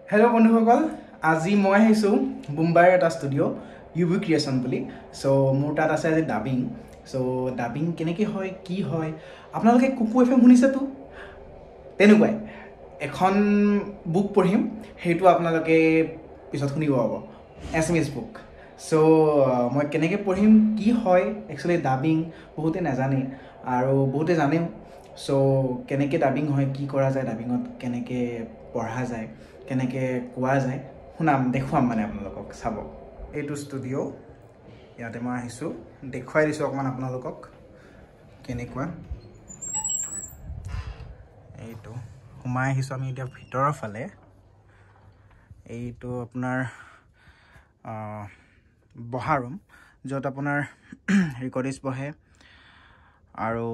Hello বন্ধুসকল আজি মই আহিছো মুম্বাইৰ এটা ষ্টুডিও ইউবি ক্ৰিয়েচন বুলি সো মোৰ তাত আছে আজি ডাবিং সো ডাবিং কেনেকৈ হয় কি হয় আপোনালোকে কুকু এফএম শুনিছে তো তেনেকুৱাই এখন বুক পঢ়িম হেইটো আপোনালোকে পিছত শুনিব পাব এছএমএছ বুক সো মই কেনেকৈ পঢ়িম কি হয় একচুয়ালি ডাবিং বহুতে নাজানে আৰু বহুতে জানেও সো কেনেকৈ ডাবিং হয় কি কৰা যায় ডাবিঙত কেনেকৈ পঢ়া যায় কেনেকৈ কোৱা যায় শুনাম দেখুৱাম মানে আপোনালোকক চাব এইটো ষ্টুডিও ইয়াতে মই আহিছোঁ দেখুৱাই দিছোঁ অকণমান আপোনালোকক কেনেকুৱা এইটো সোমাই আহিছোঁ আমি এতিয়া ভিতৰৰ ফালে এইটো আপোনাৰ বহা ৰুম য'ত আপোনাৰ ৰেকৰ্ডিষ্ট বহে আৰু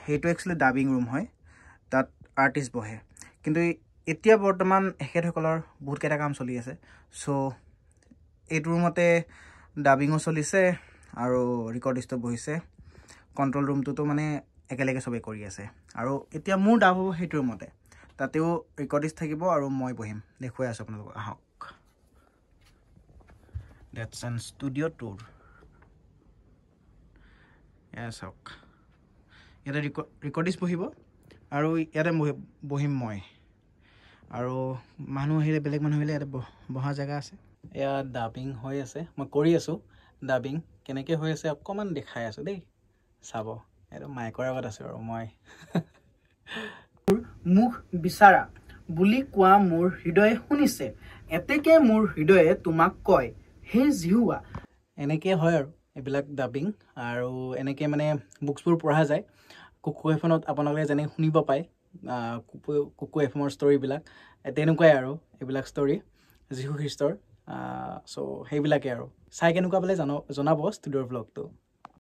সেইটো একচুৱেলি ডাবিং ৰুম হয় তাত আৰ্টিষ্ট বহে কিন্তু এতিয়া বৰ্তমান এখেতসকলৰ বহুত কেইটা কাম চলি আছে সো এইটো ৰুমতে ডাবিঙো চলিছে আৰু ৰেকৰ্ডিষ্টও বহিছে কণ্ট্ৰল ৰুমটোতো মানে একেলগে চবে কৰি আছে আৰু এতিয়া মোৰ ডাব হ'ব সেইটো ৰুমতে তাতেও ৰেকৰ্ডিষ্ট থাকিব আৰু মই বহিম দেখুৱাই আছোঁ আপোনালোকক আহক That's an studio tour. Yes, ok. ইয়াতে ৰেকৰ্ডিষ্ট বহিব আৰু ইয়াতে বহিম মই আৰু মানুহ আহিলে বেলেগ মানুহ আহিলে ইয়াতে বহা জেগা আছে ইয়াত ডাবিং হৈ আছে মই কৰি আছোঁ ডাবিং কেনেকৈ হৈ আছে অকণমান দেখাই আছোঁ দেই চাব এইটো মাইকৰ আগত আছে আৰু মই মুখ বিচাৰা বুলি কোৱা মোৰ হৃদয়ে শুনিছে এতেকে মোৰ হৃদয়ে তোমাক কয় হে জিহুৱা এনেকৈ হয় আৰু এইবিলাক ডাবিং আৰু এনেকৈ মানে বুকছবোৰ পঢ়া যায় কুকু এফএমত আপোনালোকে যেনে শুনিব পায় কুকু এফএমৰ ষ্টৰিবিলাক তেনেকুৱাই আৰু এইবিলাক ষ্টৰি যীশু খ্ৰীষ্টৰ চ' সেইবিলাকে আৰু চাই কেনেকুৱা বোলে জনাব ষ্টুডিঅ'ৰ ব্লগটো